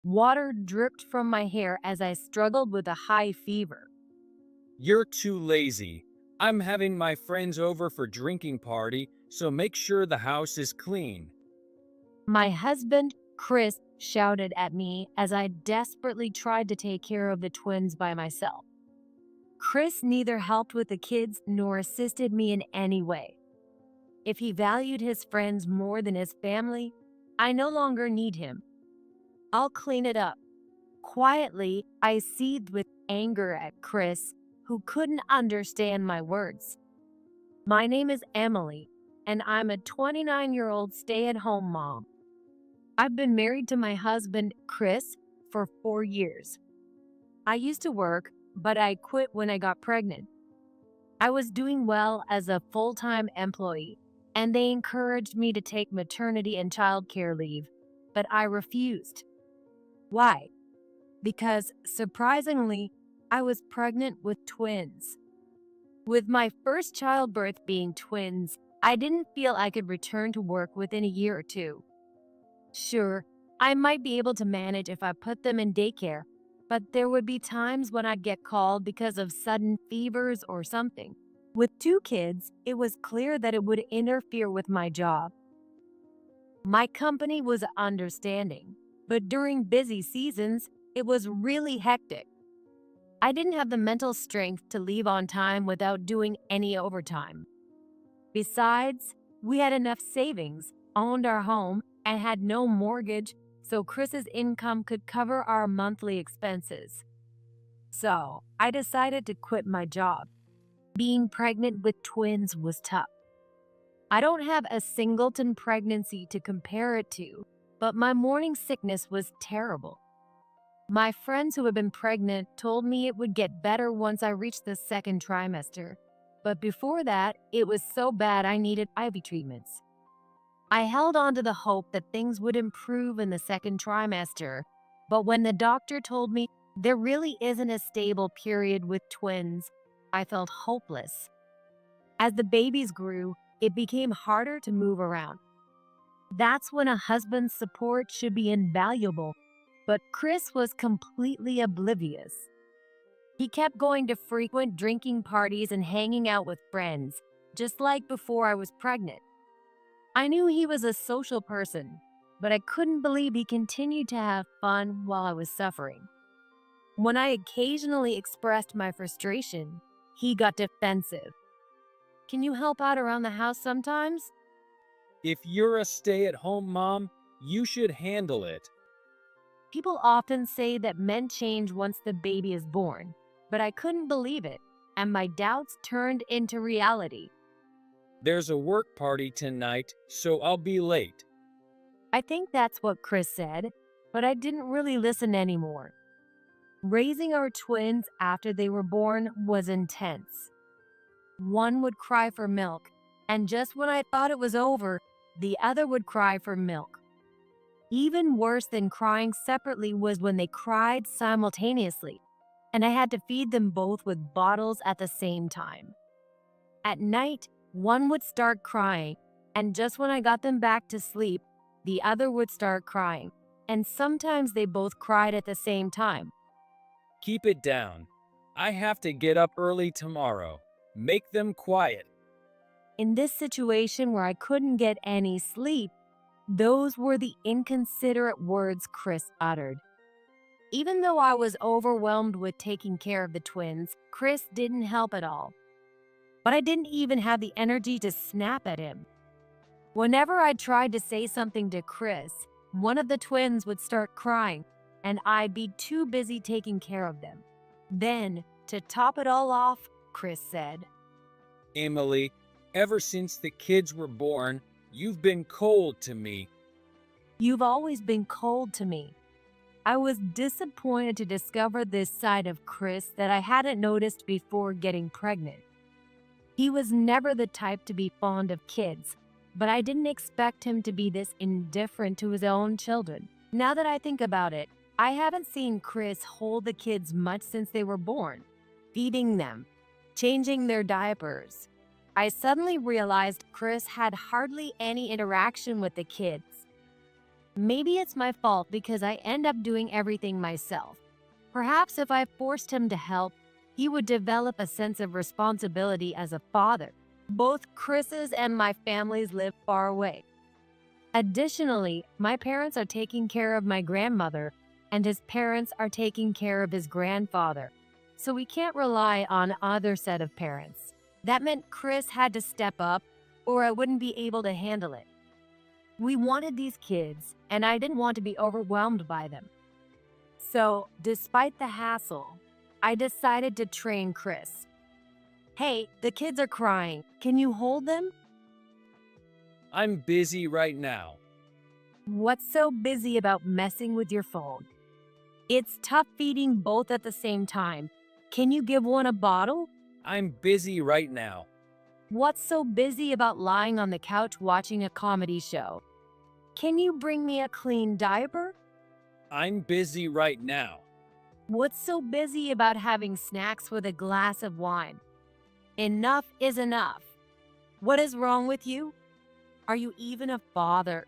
Water dripped from my hair as I struggled with a high fever. You're too lazy. I'm having my friends over for drinking party, so make sure the house is clean. My husband, Chris, shouted at me as I desperately tried to take care of the twins by myself. Chris neither helped with the kids nor assisted me in any way. If he valued his friends more than his family, I no longer need him. I'll clean it up. Quietly, I seethed with anger at Chris, who couldn't understand my words. My name is Emily, and I'm a 29-year-old stay-at-home mom. I've been married to my husband, Chris, for 4 years. I used to work, but I quit when I got pregnant. I was doing well as a full-time employee, and they encouraged me to take maternity and childcare leave, but I refused. Why? Because, surprisingly, I was pregnant with twins. With my first childbirth being twins, I didn't feel I could return to work within a year or two. Sure, I might be able to manage if I put them in daycare, but there would be times when I'd get called because of sudden fevers or something. With 2 kids, it was clear that it would interfere with my job. My company was understanding, but during busy seasons, it was really hectic. I didn't have the mental strength to leave on time without doing any overtime. Besides, we had enough savings, owned our home, and had no mortgage, so Chris's income could cover our monthly expenses. So, I decided to quit my job. Being pregnant with twins was tough. I don't have a singleton pregnancy to compare it to, but my morning sickness was terrible. My friends who had been pregnant told me it would get better once I reached the 2nd trimester, but before that, it was so bad I needed IV treatments. I held on to the hope that things would improve in the 2nd trimester, but when the doctor told me there really isn't a stable period with twins, I felt hopeless. As the babies grew, it became harder to move around. That's when a husband's support should be invaluable, but Chris was completely oblivious. He kept going to frequent drinking parties and hanging out with friends, just like before I was pregnant. I knew he was a social person, but I couldn't believe he continued to have fun while I was suffering. When I occasionally expressed my frustration, he got defensive. Can you help out around the house sometimes? If you're a stay-at-home mom, you should handle it. People often say that men change once the baby is born, but I couldn't believe it, and my doubts turned into reality. There's a work party tonight, so I'll be late. I think that's what Chris said, but I didn't really listen anymore. Raising our twins after they were born was intense. One would cry for milk, and just when I thought it was over, the other would cry for milk. Even worse than crying separately was when they cried simultaneously, and I had to feed them both with bottles at the same time. At night, one would start crying, and just when I got them back to sleep, the other would start crying, and sometimes they both cried at the same time. Keep it down. I have to get up early tomorrow. Make them quiet. In this situation where I couldn't get any sleep, those were the inconsiderate words Chris uttered. Even though I was overwhelmed with taking care of the twins, Chris didn't help at all. But I didn't even have the energy to snap at him. Whenever I tried to say something to Chris, one of the twins would start crying, and I'd be too busy taking care of them. Then, to top it all off, Chris said, Emily, ever since the kids were born, you've been cold to me. "You've always been cold to me." I was disappointed to discover this side of Chris that I hadn't noticed before getting pregnant. He was never the type to be fond of kids, but I didn't expect him to be this indifferent to his own children. Now that I think about it, I haven't seen Chris hold the kids much since they were born, feeding them, changing their diapers. I suddenly realized Chris had hardly any interaction with the kids. Maybe it's my fault because I end up doing everything myself. Perhaps if I forced him to help, he would develop a sense of responsibility as a father. Both Chris's and my families live far away. Additionally, my parents are taking care of my grandmother, and his parents are taking care of his grandfather. So we can't rely on other set of parents. That meant Chris had to step up, or I wouldn't be able to handle it. We wanted these kids, and I didn't want to be overwhelmed by them. So, despite the hassle, I decided to train Chris. Hey, the kids are crying. Can you hold them? I'm busy right now. What's so busy about messing with your phone? It's tough feeding both at the same time. Can you give one a bottle? I'm busy right now. What's so busy about lying on the couch watching a comedy show? Can you bring me a clean diaper? I'm busy right now. What's so busy about having snacks with a glass of wine? Enough is enough. What is wrong with you? Are you even a father?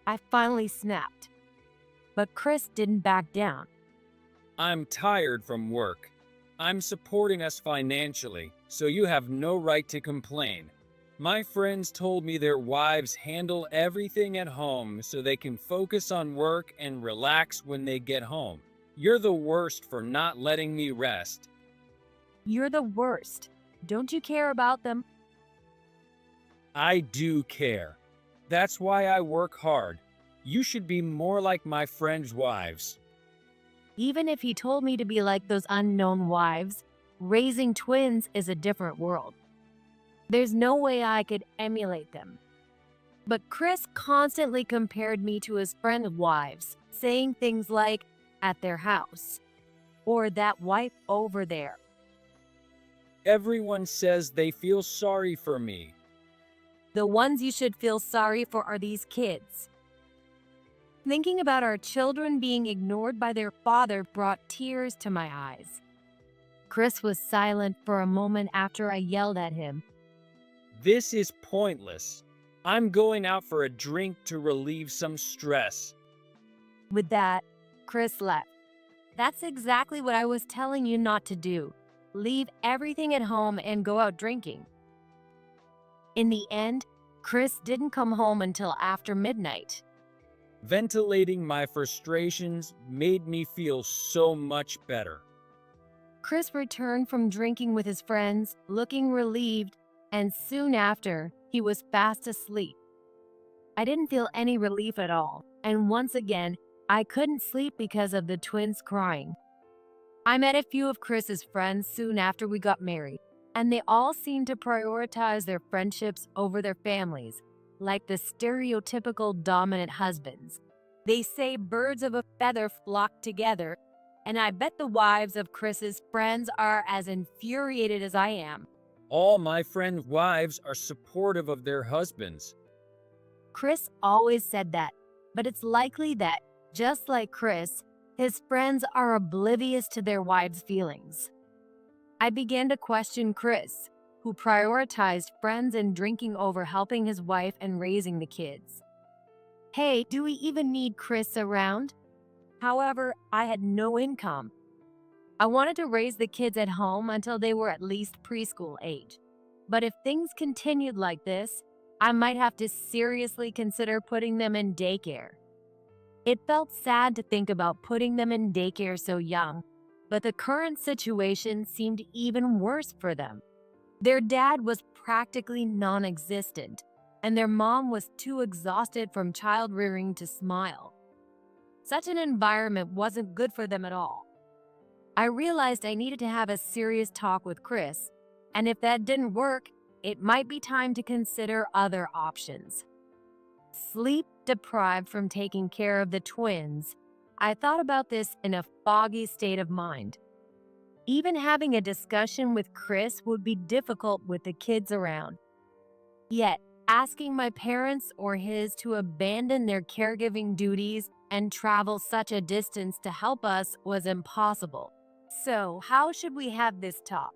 I finally snapped. But Chris didn't back down. I'm tired from work. I'm supporting us financially, so you have no right to complain. My friends told me their wives handle everything at home so they can focus on work and relax when they get home. You're the worst for not letting me rest. You're the worst. Don't you care about them? I do care. That's why I work hard. You should be more like my friends' wives. Even if he told me to be like those unknown wives, raising twins is a different world. There's no way I could emulate them. But Chris constantly compared me to his friends' wives, saying things like, at their house, or that wife over there. Everyone says they feel sorry for me. The ones you should feel sorry for are these kids. Thinking about our children being ignored by their father brought tears to my eyes. Chris was silent for a moment after I yelled at him. This is pointless. I'm going out for a drink to relieve some stress. With that, Chris left. That's exactly what I was telling you not to do. Leave everything at home and go out drinking. In the end, Chris didn't come home until after midnight. Ventilating my frustrations made me feel so much better. Chris returned from drinking with his friends, looking relieved, and soon after, he was fast asleep. I didn't feel any relief at all, and once again, I couldn't sleep because of the twins crying. I met a few of Chris's friends soon after we got married, and they all seemed to prioritize their friendships over their families, like the stereotypical dominant husbands. They say birds of a feather flock together, and I bet the wives of Chris's friends are as infuriated as I am. All my friends' wives are supportive of their husbands. Chris always said that, but it's likely that, just like Chris, his friends are oblivious to their wives' feelings. I began to question Chris, who prioritized friends and drinking over helping his wife and raising the kids. Hey, do we even need Chris around? However, I had no income. I wanted to raise the kids at home until they were at least preschool age. But if things continued like this, I might have to seriously consider putting them in daycare. It felt sad to think about putting them in daycare so young, but the current situation seemed even worse for them. Their dad was practically non-existent, and their mom was too exhausted from child rearing to smile. Such an environment wasn't good for them at all. I realized I needed to have a serious talk with Chris, and if that didn't work, it might be time to consider other options. Sleep deprived from taking care of the twins, I thought about this in a foggy state of mind. Even having a discussion with Chris would be difficult with the kids around. Yet, asking my parents or his to abandon their caregiving duties and travel such a distance to help us was impossible. So, how should we have this talk?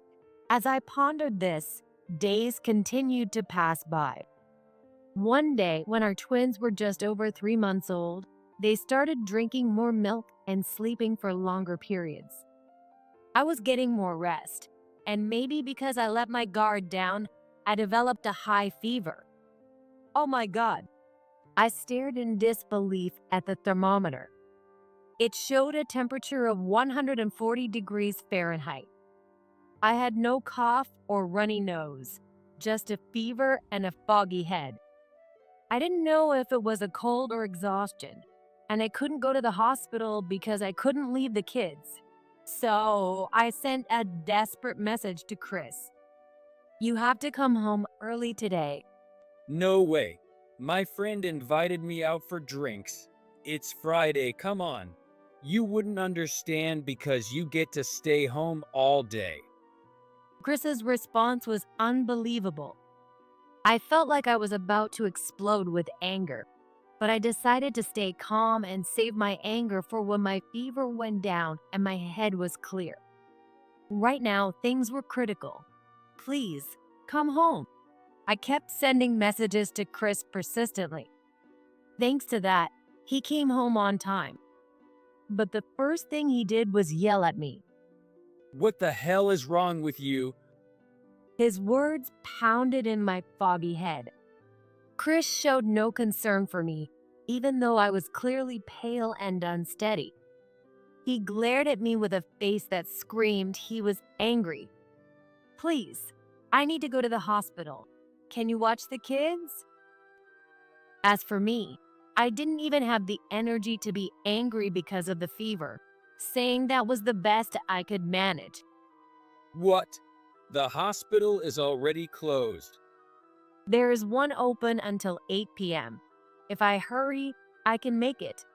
As I pondered this, days continued to pass by. One day, when our twins were just over 3 months old, they started drinking more milk and sleeping for longer periods. I was getting more rest, and maybe because I let my guard down, I developed a high fever. Oh my God. I stared in disbelief at the thermometer. It showed a temperature of 140 degrees Fahrenheit. I had no cough or runny nose, just a fever and a foggy head. I didn't know if it was a cold or exhaustion, and I couldn't go to the hospital because I couldn't leave the kids. So I sent a desperate message to Chris. You have to come home early today. No way. My friend invited me out for drinks. It's Friday, come on. You wouldn't understand because you get to stay home all day. Chris's response was unbelievable. I felt like I was about to explode with anger, but I decided to stay calm and save my anger for when my fever went down and my head was clear. Right now, things were critical. Please, come home. I kept sending messages to Chris persistently. Thanks to that, he came home on time. But the first thing he did was yell at me. What the hell is wrong with you? His words pounded in my foggy head. Chris showed no concern for me, even though I was clearly pale and unsteady. He glared at me with a face that screamed he was angry. Please, I need to go to the hospital. Can you watch the kids? As for me, I didn't even have the energy to be angry because of the fever, saying that was the best I could manage. What? The hospital is already closed. There is one open until 8 p.m. If I hurry, I can make it.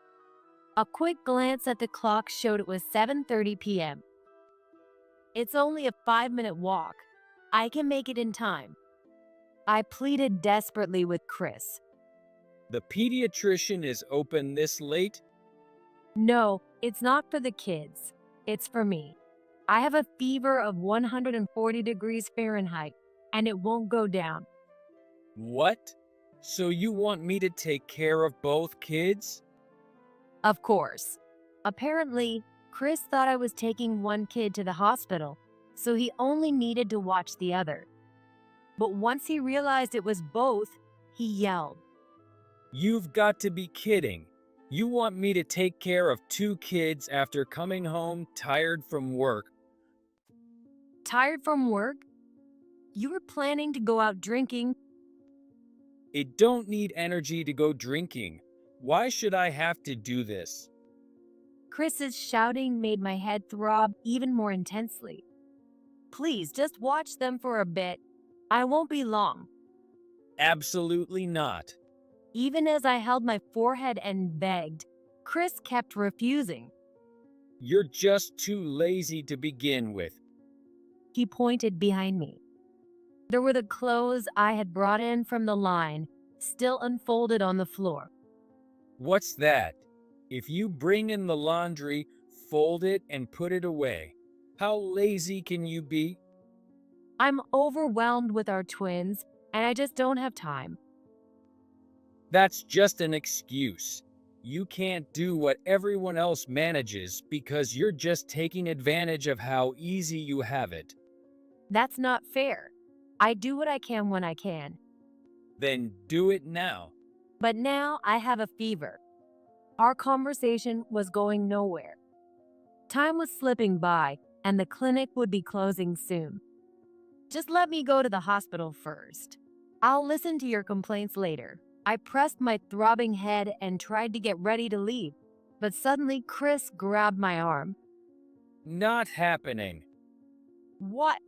A quick glance at the clock showed it was 7:30 p.m. It's only a 5-minute walk. I can make it in time. I pleaded desperately with Chris. The pediatrician is open this late? No, it's not for the kids. It's for me. I have a fever of 140 degrees Fahrenheit, and it won't go down. What? So you want me to take care of both kids? Of course. Apparently, Chris thought I was taking one kid to the hospital, so he only needed to watch the other. But once he realized it was both, he yelled. You've got to be kidding. You want me to take care of 2 kids after coming home tired from work? Tired from work? You were planning to go out drinking. It don't need energy to go drinking. Why should I have to do this? Chris's shouting made my head throb even more intensely. Please, just watch them for a bit. I won't be long. Absolutely not. Even as I held my forehead and begged, Chris kept refusing. You're just too lazy to begin with. He pointed behind me. There were the clothes I had brought in from the line, still unfolded on the floor. What's that? If you bring in the laundry, fold it and put it away. How lazy can you be? I'm overwhelmed with our twins, and I just don't have time. That's just an excuse. You can't do what everyone else manages because you're just taking advantage of how easy you have it. That's not fair. I do what I can when I can. Then do it now. But now I have a fever. Our conversation was going nowhere. Time was slipping by, and the clinic would be closing soon. Just let me go to the hospital first. I'll listen to your complaints later. I pressed my throbbing head and tried to get ready to leave, but suddenly Chris grabbed my arm. Not happening. What?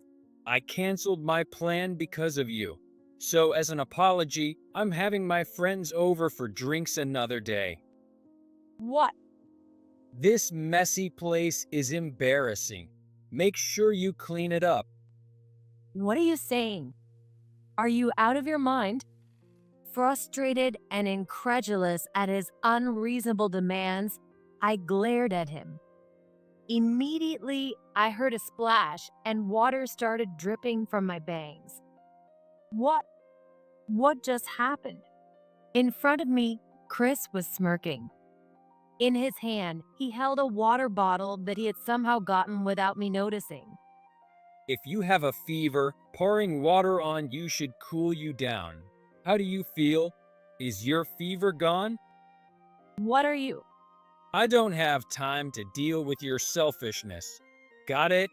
I canceled my plan because of you. So as an apology, I'm having my friends over for drinks another day. What? This messy place is embarrassing. Make sure you clean it up. What are you saying? Are you out of your mind? Frustrated and incredulous at his unreasonable demands, I glared at him. Immediately, I heard a splash and water started dripping from my bangs. What just happened? In front of me, Chris was smirking. In his hand, he held a water bottle that he had somehow gotten without me noticing. If you have a fever, pouring water on you should cool you down. How do you feel? Is your fever gone? What are you? I don't have time to deal with your selfishness. Got it?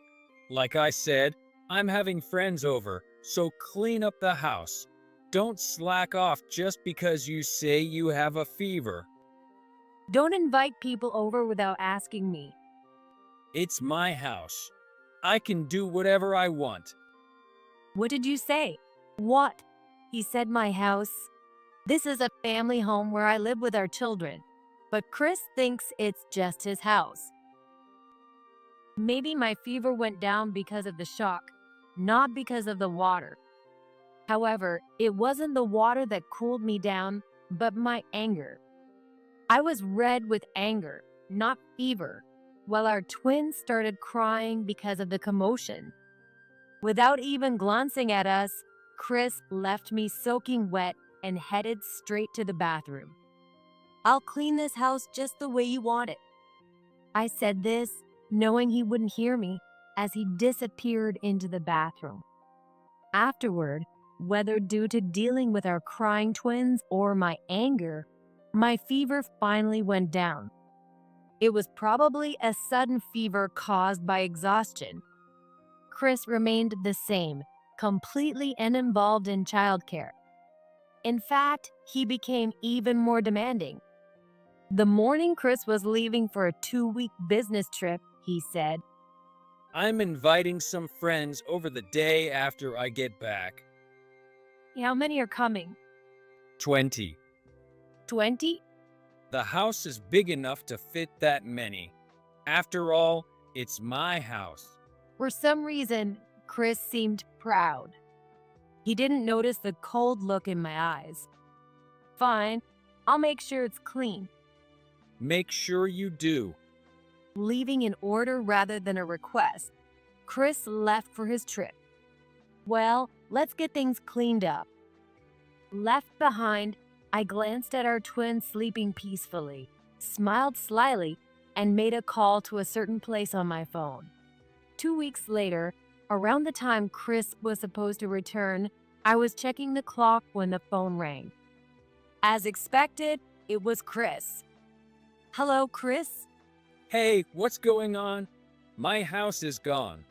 Like I said, I'm having friends over, so clean up the house. Don't slack off just because you say you have a fever. Don't invite people over without asking me. It's my house. I can do whatever I want. What did you say? What? He said my house. This is a family home where I live with our children, but Chris thinks it's just his house. Maybe my fever went down because of the shock, not because of the water. However, it wasn't the water that cooled me down, but my anger. I was red with anger, not fever, while our twins started crying because of the commotion. Without even glancing at us, Chris left me soaking wet and headed straight to the bathroom. I'll clean this house just the way you want it. I said this, knowing he wouldn't hear me, as he disappeared into the bathroom. Afterward, whether due to dealing with our crying twins or my anger, my fever finally went down. It was probably a sudden fever caused by exhaustion. Chris remained the same, completely uninvolved in childcare. In fact, he became even more demanding. The morning Chris was leaving for a 2-week business trip, he said, I'm inviting some friends over the day after I get back. "How many are coming? 20. 20? The house is big enough to fit that many. After all, it's my house. For some reason, Chris seemed proud. He didn't notice the cold look in my eyes. Fine, I'll make sure it's clean. Make sure you do. Leaving an order rather than a request, Chris left for his trip. Well, let's get things cleaned up. Left behind, I glanced at our twins sleeping peacefully, smiled slyly, and made a call to a certain place on my phone. 2 weeks later, around the time Chris was supposed to return, I was checking the clock when the phone rang. As expected, it was Chris. Hello, Chris? Hey, what's going on? My house is gone.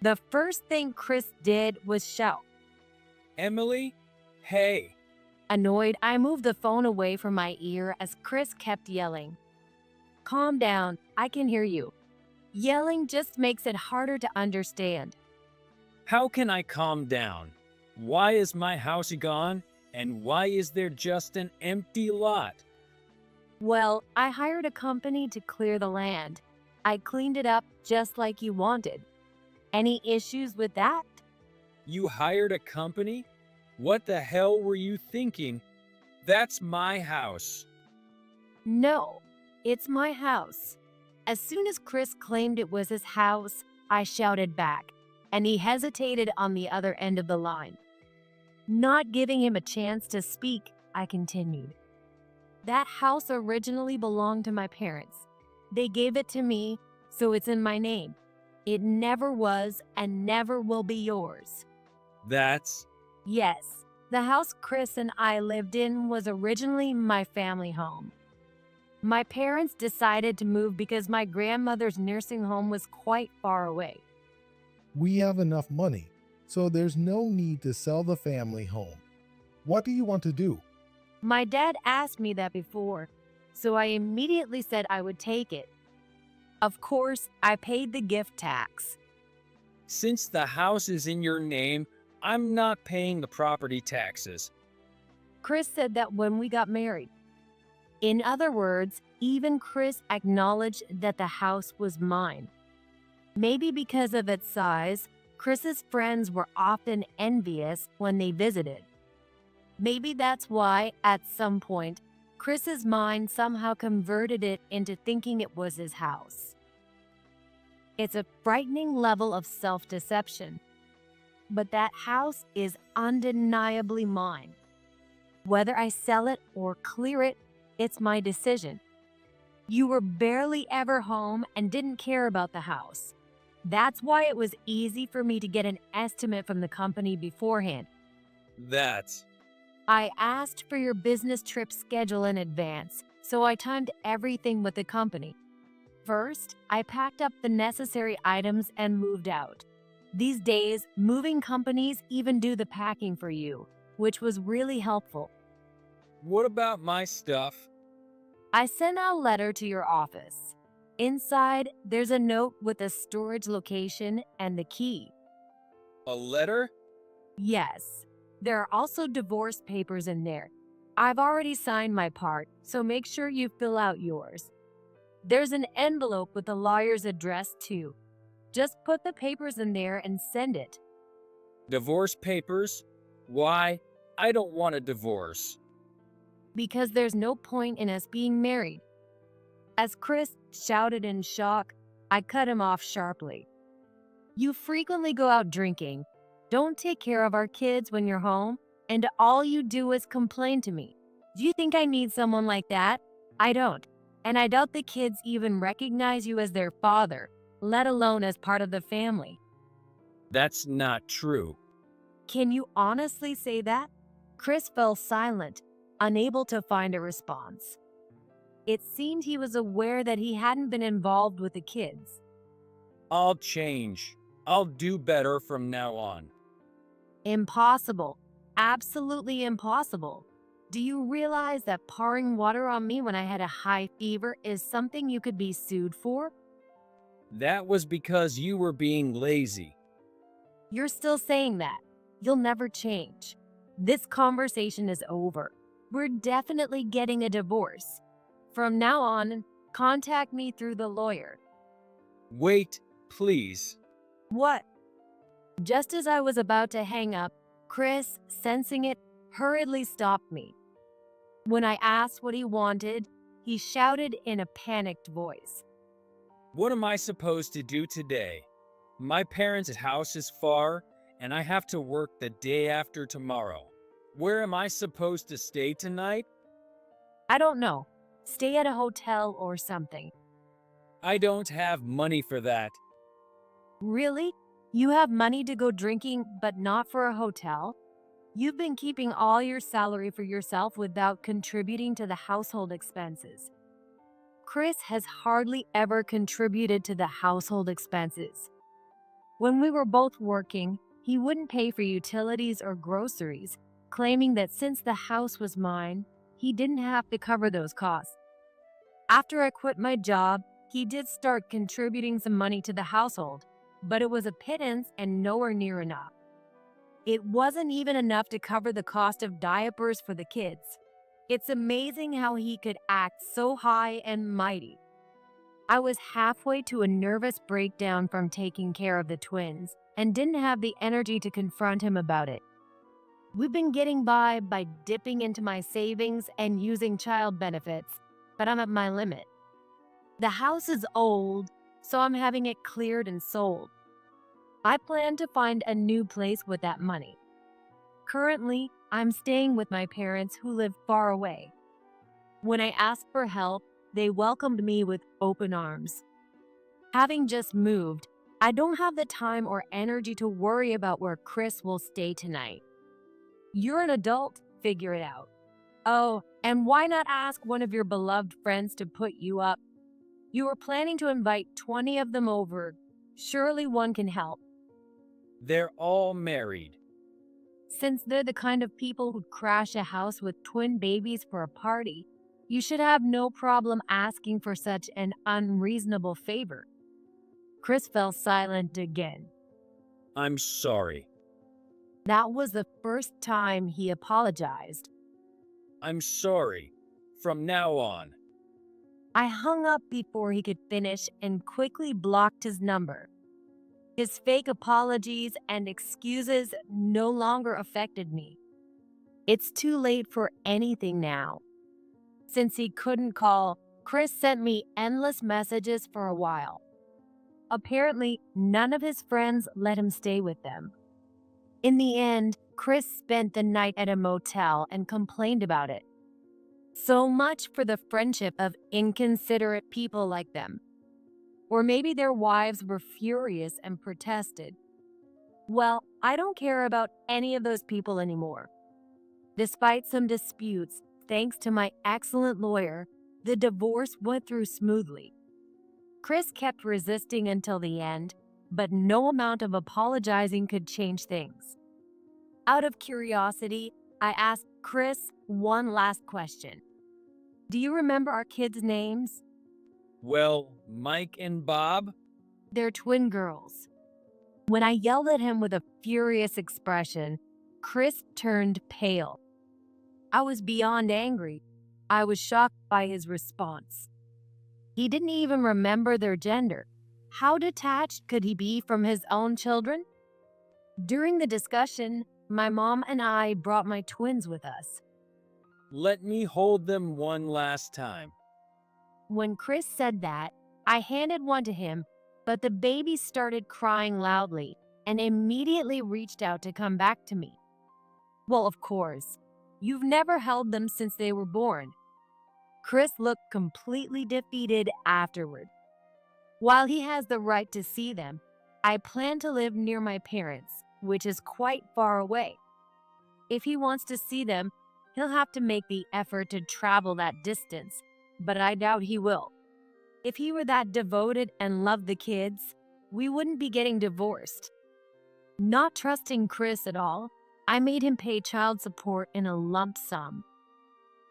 The first thing Chris did was shout. Emily? Hey. Annoyed, I moved the phone away from my ear as Chris kept yelling. Calm down, I can hear you. Yelling just makes it harder to understand. How can I calm down? Why is my house gone? And why is there just an empty lot? Well, I hired a company to clear the land. I cleaned it up just like you wanted. Any issues with that? You hired a company? What the hell were you thinking? That's my house. No, it's my house. As soon as Chris claimed it was his house, I shouted back, and he hesitated on the other end of the line. Not giving him a chance to speak, I continued. That house originally belonged to my parents. They gave it to me, so it's in my name. It never was and never will be yours. That's... Yes, the house Chris and I lived in was originally my family home. My parents decided to move because my grandmother's nursing home was quite far away. We have enough money, so there's no need to sell the family home. What do you want to do? My dad asked me that before, so I immediately said I would take it. Of course, I paid the gift tax. Since the house is in your name, I'm not paying the property taxes. Chris said that when we got married. In other words, even Chris acknowledged that the house was mine. Maybe because of its size, Chris's friends were often envious when they visited. Maybe that's why, at some point, Chris's mind somehow converted it into thinking it was his house. It's a frightening level of self-deception. But that house is undeniably mine. Whether I sell it or clear it, it's my decision. You were barely ever home and didn't care about the house. That's why it was easy for me to get an estimate from the company beforehand. That's I asked for your business trip schedule in advance, so I timed everything with the company. First, I packed up the necessary items and moved out. These days, moving companies even do the packing for you, which was really helpful. what about my stuff? I sent a letter to your office. Inside, there's a note with the storage location and the key. A letter? Yes, there are also divorce papers in there. I've already signed my part, so make sure you fill out yours. There's an envelope with the lawyer's address too. Just put the papers in there and send it. Divorce papers? Why? I don't want a divorce. Because there's no point in us being married. As Chris shouted in shock, I cut him off sharply. You frequently go out drinking, don't take care of our kids when you're home, and all you do is complain to me. Do you think I need someone like that? I don't. And I doubt the kids even recognize you as their father, let alone as part of the family. That's not true. Can you honestly say that? Chris fell silent, unable to find a response. It seemed he was aware that he hadn't been involved with the kids. I'll change. I'll do better from now on. Impossible. Absolutely impossible. Do you realize that pouring water on me when I had a high fever is something you could be sued for? That was because you were being lazy. You're still saying that. You'll never change. This conversation is over. We're definitely getting a divorce. From now on, contact me through the lawyer. Wait, please. What? Just as I was about to hang up, Chris, sensing it, hurriedly stopped me. When I asked what he wanted, he shouted in a panicked voice. What am I supposed to do today? My parents' house is far, and I have to work the day after tomorrow. Where am I supposed to stay tonight? I don't know. Stay at a hotel or something. I don't have money for that. Really? You have money to go drinking, but not for a hotel? You've been keeping all your salary for yourself without contributing to the household expenses. Chris has hardly ever contributed to the household expenses. When we were both working, he wouldn't pay for utilities or groceries, claiming that since the house was mine, he didn't have to cover those costs. After I quit my job, he did start contributing some money to the household, but it was a pittance and nowhere near enough. It wasn't even enough to cover the cost of diapers for the kids. It's amazing how he could act so high and mighty. I was halfway to a nervous breakdown from taking care of the twins and didn't have the energy to confront him about it. We've been getting by dipping into my savings and using child benefits, but I'm at my limit. The house is old, so I'm having it cleared and sold. I plan to find a new place with that money. Currently, I'm staying with my parents who live far away. When I asked for help, they welcomed me with open arms. Having just moved, I don't have the time or energy to worry about where Chris will stay tonight. You're an adult, figure it out. Oh, and why not ask one of your beloved friends to put you up? You were planning to invite 20 of them over. Surely one can help. They're all married. Since they're the kind of people who'd crash a house with twin babies for a party, you should have no problem asking for such an unreasonable favor. Chris fell silent again. I'm sorry. That was the first time he apologized. I'm sorry. From now on. I hung up before he could finish and quickly blocked his number. His fake apologies and excuses no longer affected me. It's too late for anything now. Since he couldn't call, Chris sent me endless messages for a while. Apparently, none of his friends let him stay with them. In the end, Chris spent the night at a motel and complained about it. So much for the friendship of inconsiderate people like them. Or maybe their wives were furious and protested. Well, I don't care about any of those people anymore. Despite some disputes, thanks to my excellent lawyer, the divorce went through smoothly. Chris kept resisting until the end, but no amount of apologizing could change things. Out of curiosity, I asked Chris one last question. Do you remember our kids' names? Well, Mike and Bob? They're twin girls. When I yelled at him with a furious expression, Chris turned pale. I was beyond angry. I was shocked by his response. He didn't even remember their gender. How detached could he be from his own children? During the discussion, my mom and I brought my twins with us. Let me hold them one last time. When Chris said that, I handed one to him, but the baby started crying loudly and immediately reached out to come back to me. Well, of course, you've never held them since they were born. Chris looked completely defeated afterward. While he has the right to see them, I plan to live near my parents, which is quite far away. If he wants to see them, he'll have to make the effort to travel that distance, but I doubt he will. If he were that devoted and loved the kids, we wouldn't be getting divorced. Not trusting Chris at all, I made him pay child support in a lump sum.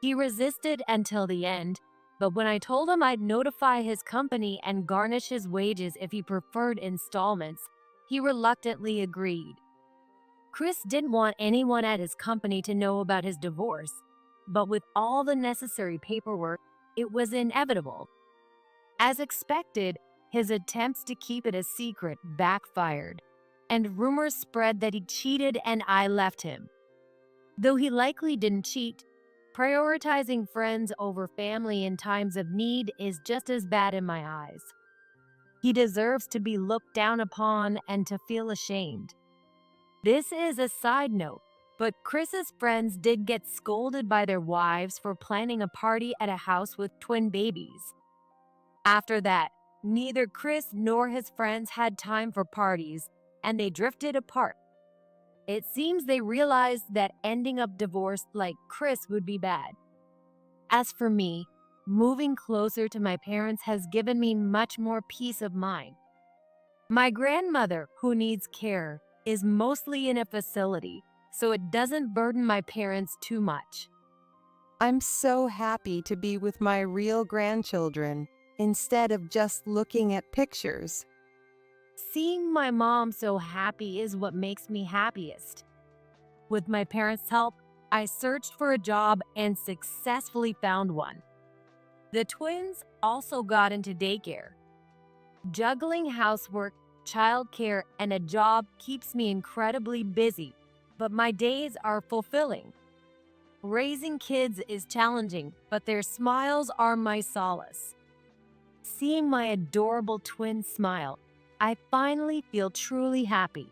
He resisted until the end, but when I told him I'd notify his company and garnish his wages if he preferred installments, he reluctantly agreed. Chris didn't want anyone at his company to know about his divorce, but with all the necessary paperwork, it was inevitable. As expected, his attempts to keep it a secret backfired, and rumors spread that he cheated and I left him. Though he likely didn't cheat, prioritizing friends over family in times of need is just as bad in my eyes. He deserves to be looked down upon and to feel ashamed. This is a side note, but Chris's friends did get scolded by their wives for planning a party at a house with twin babies. After that, neither Chris nor his friends had time for parties, and they drifted apart. It seems they realized that ending up divorced like Chris would be bad. As for me, moving closer to my parents has given me much more peace of mind. My grandmother, who needs care, is mostly in a facility, so it doesn't burden my parents too much. I'm so happy to be with my real grandchildren instead of just looking at pictures. Seeing my mom so happy is what makes me happiest. With my parents' help, I searched for a job and successfully found one. The twins also got into daycare. Juggling housework, childcare, and a job keeps me incredibly busy, but my days are fulfilling. Raising kids is challenging, but their smiles are my solace. Seeing my adorable twins smile, I finally feel truly happy.